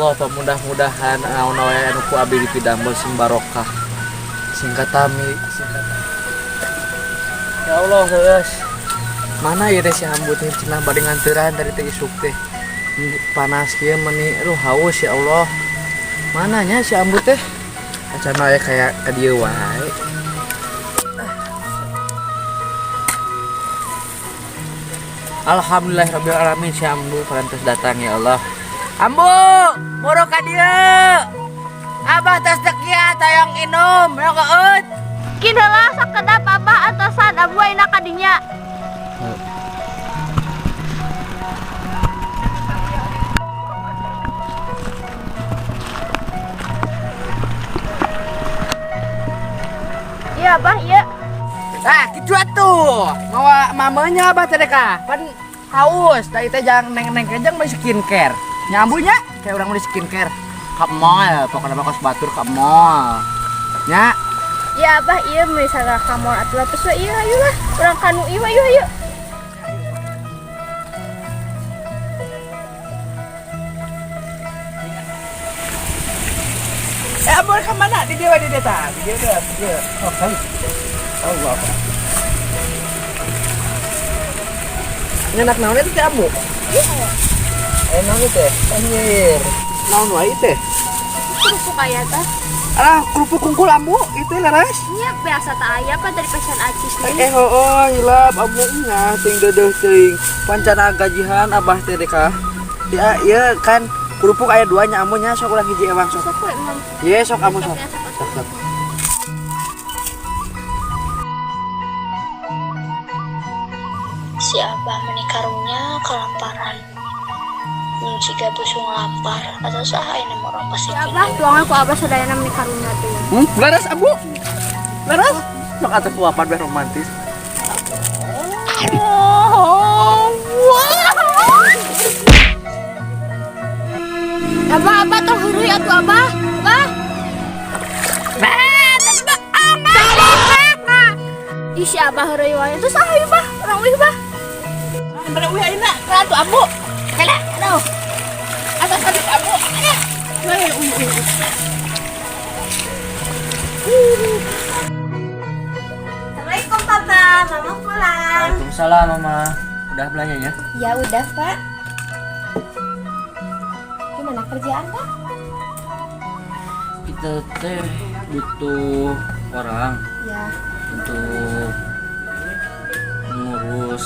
Allah mudah-mudahan naon wae anu ku abdi dipidamel sing barokah singkat tami. Ya Allah geus mana ieu teh si hambut teh cenah bade nganteran dari teh isuk teh panas kieu meuni haus ya Allah mananya si hambut teh acan wae kayak ka dieu wae. Alhamdulillahirabbil alamin si Ambu parantos datang ya Allah. Ambu, moro ka dieu. Abah tos teu kieu tayang inum, ya keut. Kideula sakedap abah antosan abu ayeuna ka dinya. Iya, Abah, iya. Nah, kitu atuh. Mawa mamanya abah teh ka. Pan haus, da teh jang neng-neng kejang beli skincare. Nyambunya kayak urang beli skincare. Ka mall, pokona bakos batur ka mall. Nya. Iya, Abah, iya misalnya kamu atuh terus iya ayo lah. Urang kanu ieu ayo. Ambo ka mana? Di dia tah. Di dia. Oke. Allah. Ngenak naon itu teh Ambo? Naon teh? Anjir. Naon wae teh? Kerupuk aya tah. Alah, kerupuk kungkul Ambo, itu leres. Iya, biasa tak aya apa dari pesan Acis nih. Hilap Ambo nya ting deudeuh teuing. Pancana gajihan Abah teh deka. Ya, ieu kan kerupuk aya 2 nya Ambo nya sok ulah hiji ewang sok. Sok we emang. Ye, sok Ambo sok. Sok. Si Abah menikarunya kelaparan. Jika busung lapar atau saha ini orang pasti. Ya Abah, tuangan ku Abah sadayana meuni karunya tuh. Laras Ambo. Laras. Sok atuh puapan bae romantis. Abah tong heureui atuh Abah. Abah. Ih si Abah heureui wae. Terus saha ieu Bah? Urang wih Bah. Bener wih ayeuna, ratu Ambo. Kala, aduh. Atas tadi Ambo. Assalamualaikum Papa, Mama pulang. Waalaikumsalam Mama. Udah belanjanya? Ya udah Pak. Gimana kerjaan Pak? Kita teh butuh orang Ya. untuk mengurus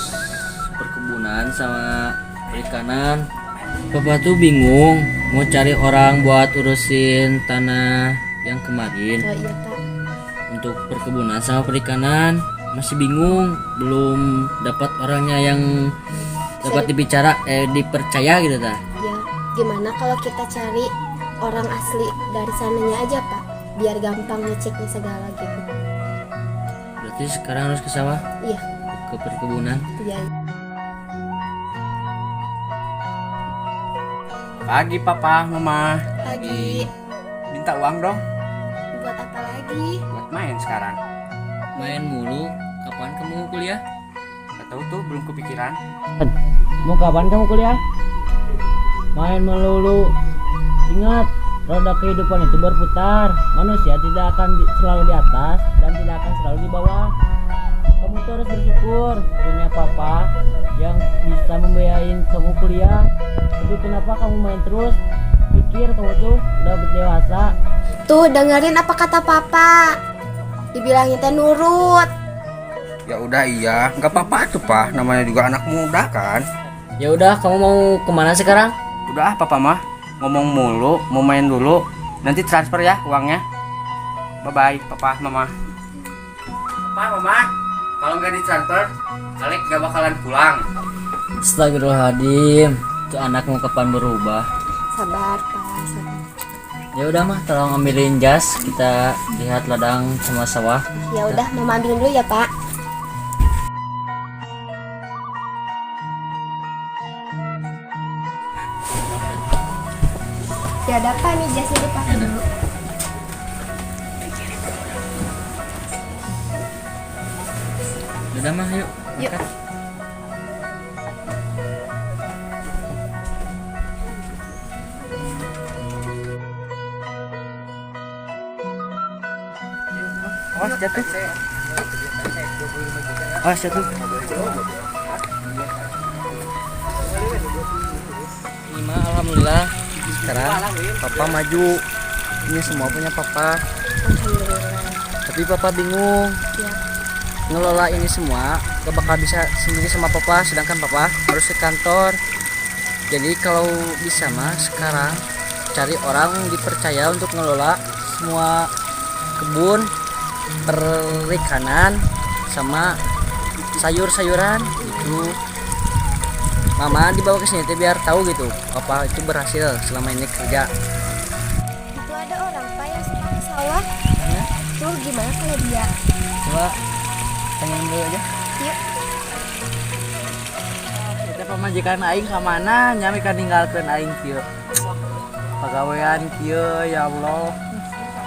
perkebunan sama perikanan. Papa tuh bingung mau cari orang buat urusin tanah yang kemarin Oh iya Pak. untuk perkebunan sama perikanan. Masih bingung, belum dapat orangnya yang dapat dipercaya gitu ta. Ya, gimana kalau kita cari orang asli dari sananya aja Pak, biar gampang ngeceknya segala gitu. Berarti sekarang harus ke sawah, Iya, ke perkebunan. iya. Pagi Papa, Mama. Pagi. Minta uang dong Buat apa lagi? buat main sekarang. Main mulu. Kapan kamu kuliah? Gak tahu tuh, belum kepikiran. Mau kapan kamu kuliah? Main melulu. Ingat, roda kehidupan itu berputar. Manusia tidak akan selalu di atas dan tidak akan selalu di bawah. Kamu tuh harus bersyukur punya papa yang bisa membiayain kamu kuliah. Tapi kenapa kamu main terus? Pikir kamu tuh udah dewasa. Tuh dengerin apa kata Papa. Dibilangin teh nurut. Ya udah iya, nggak apa-apa tuh Pak, namanya juga anak muda kan. Ya udah, kamu mau kemana sekarang? Udah Papa mah ngomong mulu, mau main dulu. Nanti transfer ya uangnya. Bye bye Papa, Mama. Papa, Mama, kalau nggak ditransfer, Alek nggak bakalan pulang. Astagfirullahaladzim, itu anak mau kapan berubah? Sabar Pak, sabar. Ya udah mah, tolong ambilin jas, kita lihat ladang sama sawah. Ya udah, Mama ambilin dulu ya Pak. Ya ada apa nih jasnya dipakai dulu. Udah mah, yuk. Yuk. Angkat. Awas jatuh. Awas jatuh. Ini mah alhamdulillah sekarang papa maju. Ini semua punya papa. Alhamdulillah. Tapi papa bingung. Ya. Ngelola ini semua gak bakal bisa sendiri sama papa, sedangkan papa harus ke kantor. Jadi kalau bisa mah sekarang cari orang dipercaya untuk ngelola semua kebun, perikanan sama sayur-sayuran gitu. Mama dibawa ke sini biar tahu gitu papa itu berhasil selama ini kerja. Itu ada orang Pak yang suka ke sawah. Tuh gimana kalau dia? Coba tanya dulu aja. Yuk. Kita pemajikan aing ka mana nya mika ninggalkeun aing kieu. Pagawean kieu ya Allah.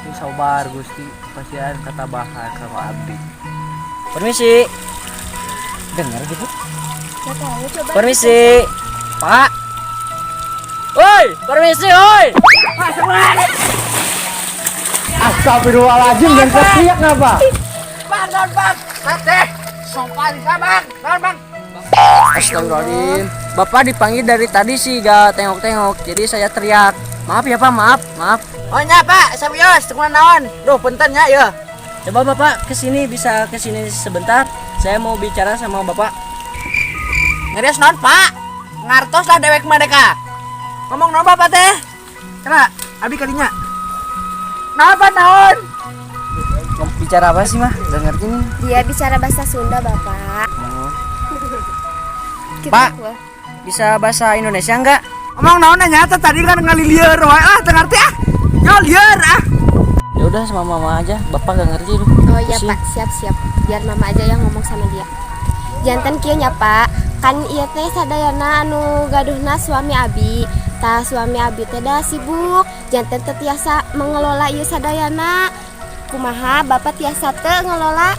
Ku sabar Gusti, pasian katabahan sama abdi. Permisi. Dengar gitu? Gak tahu coba. Permisi. Pak. Woi, permisi, woi. Astagfirullahaladzim, dan teriak ngapa? Bang. Sate. Sopan bang. Bang. Astagfirullahaladzim. Bapak dipanggil dari tadi sih gak tengok-tengok. Jadi saya teriak. Maaf ya Pak, maaf. Oh nya Pak, serius, tengah naon. Duh, puntennya ya. Coba Bapak bisa kesini sebentar. Saya mau bicara sama Bapak. Ngerias naon Pak? Ngartos lah dewek mereka. Ngomong naon Bapak teh? Coba, abi kalinya. Naon? Bicara apa sih mah? Gak ngerti nih. Dia bicara bahasa Sunda Bapak. Gitu, Pak. Wah. Bisa bahasa Indonesia enggak? Ngomong naon nyata tadi kan ngalilieur wae teu ngarti Nyol lieur Ya udah sama mama aja. Bapak gak ngerti tuh. Oh iya Pak, siap. Biar mama aja yang ngomong sama dia. Janten kieu nya Pak, kan ieu teh sadayana anu gaduhna suami abi. Tah suami abi teh da sibuk, janten teh tiasa mengelola ieu sadayana. Kumaha Bapak tiasa teu ngelola?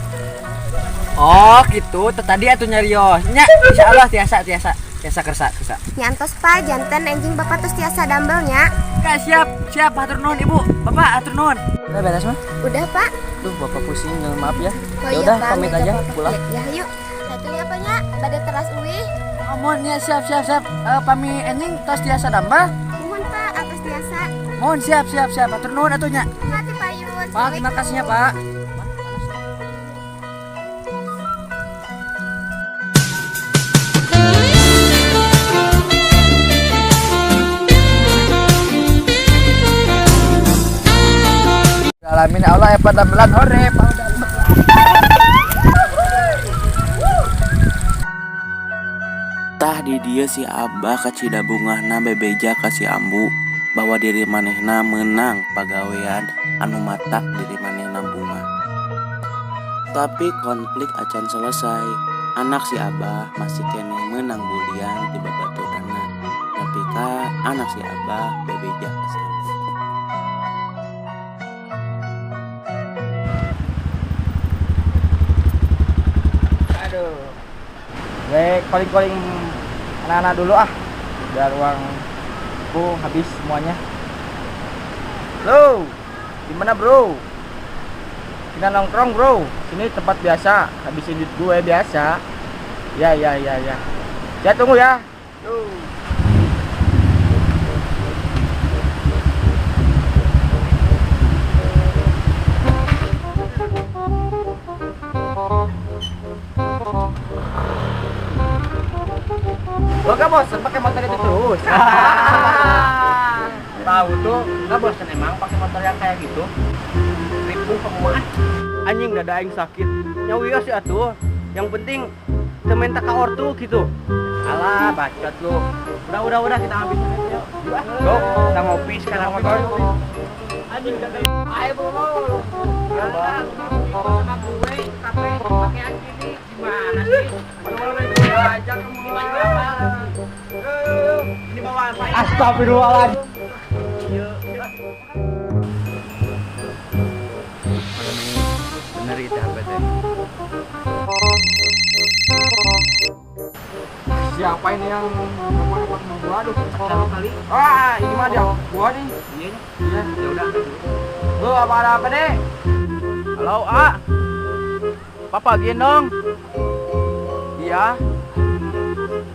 Oh gitu, tadi atuh nyarios. Nya insyaallah tiasa kersa. Nyantos Pak, janten enjing Bapak terus tiasa dambelnya. Kak siap hatur nuhun Ibu Bapak hatur nuhun Udah beres mah? Udah Pak. Duh, Bapak pusing, maaf ya. Oh Ya iya udah Pak, pamit minta aja Bapak. pulang. Ya yuk. Satunya apanya? Badai teras uwi. mohon ya siap pami enjing tos tiasa dambal Mohon Pak, atas tiasa. mohon siap hatur nuhun atunya Hati Pak Yun. Pak, terima kasih ya Pak. alamin Allah ya pada bulan hore tah di dia si Abah kacida bungahna bebeja kasih ambu bahwa diri manehna menang pagawean anu matak diri manehna bunga. Tapi konflik acan selesai, anak si Abah masih kene menang bulian di babaturana. Tapi anak si Abah bebeja kasih ambu. Gue calling anak-anak dulu biar uangku habis semuanya. Halo, gimana bro? Kita nongkrong bro, sini tempat biasa, habisin duit gue biasa. Ya. Saya tunggu ya. Yo. Lo gak bosan pakai motor itu terus? Tahu tuh, gak bosan emang pakai motor yang kayak gitu. Ribu kamu mah. Anjing dada aing sakit. Nyawi sih atuh. Yang penting temen tak ortu gitu. Alah, bacot lu. Udah kita habisin aja yuk. Go, kita ngopi sekarang motor. Anjing dada. Ayo bro. Sama gue kafe pakaian gini gimana sih? Aja ini bawa apa? Astagfirullahaladzim. Bener itu apa tadi? Siapa ini yang ngomong gua? Aduh, kali. Ini mah dia gua nih. Iya, ya udah. Lu apa deh? Halo, A. Papa gendong. Iya.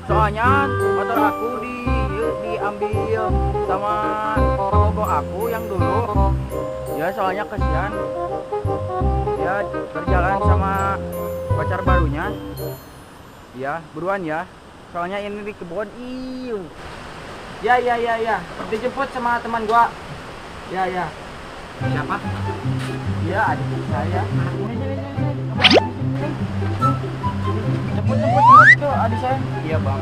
Soalnya motor aku diambil sama pengogok aku yang dulu. Ya soalnya kasihan. Ya berjalan sama pacar barunya. Ya buruan ya. Soalnya ini di kebun. Ya. Dijemput sama teman gua. Ya. Siapa? Ya adik saya. Sini. Jemput tuh adik saya. Iya bang.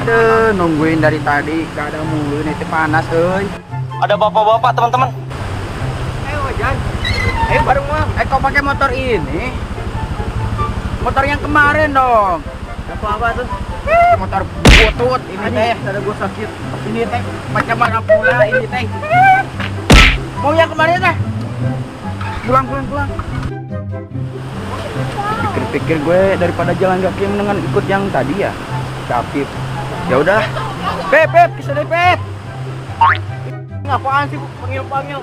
Aduh, nungguin dari tadi, gak ada mulu nih, panas, euy. Ada bapak-bapak teman-teman. Ayo, Jan. Ayo bareng, Bang. Kau pakai motor ini? Motor yang kemarin dong. Apa tuh? Motor butut ini teh. Ada gua sakit. Ini teh macam mana pula ini teh. Mau yang kemarin teh? Pulang. Pikir gue daripada jalan kaki mendingan ikut yang tadi ya. Capit. Ya udah. Pep, kisah deh, Pep. Ngapaan sih panggil?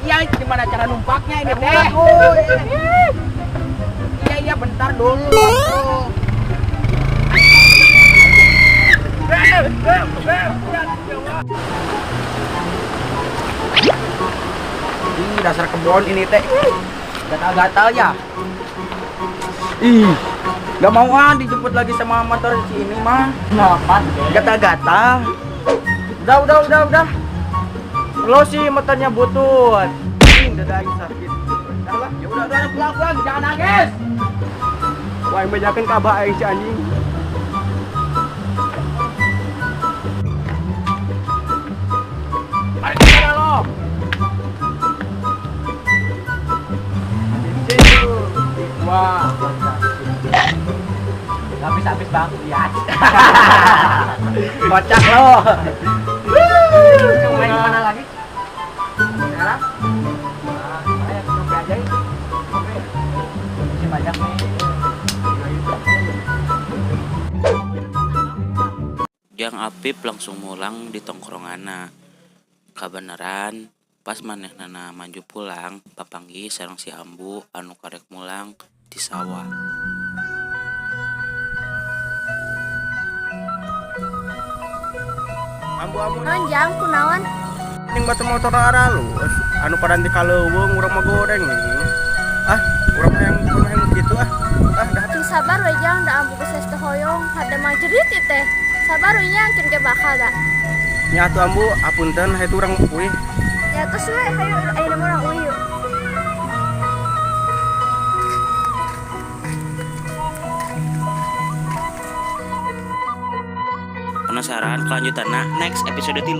Iya, gimana cara numpaknya ini teh? Iya, bentar dulu. Ih, dasar kebon ini teh. Gatal-gatal ya. Ih, gak mau dijemput lagi sama motor si ini mah. Kenapa? Gatal-gatal. Udah. Lo sih motornya butut. Udah sakit. Ya udah pulang, jangan nangis. Wah, yang banyakin kabah aing si anjing. Mari kita lo. Wah. Habis bang, lihat. Kocak lo. Main kemana lagi? Sekarang? Ayo coba aja. Masih banyak nih. Jang Apip langsung mulang di tongkronganna. Kabeneran pas manehna maju pulang, papanggi sareng si Ambu anu karek mulang di sawah. Ambu Nonjang kunaon? ning batu motor aralus anu pada di kaleuweung urang mah goreng nih. Urang yang gitu dah. Cing sabar we jang da ambu geus teh hoyong hade mah jerit ieu teh. Sabar we nyangkin ge bakal da. Nya atuh Ambu, apunten hayu urang euy. Ya tos we hayu ayeuna mah urang uyu. Penasaran kelanjutanna next episode 3.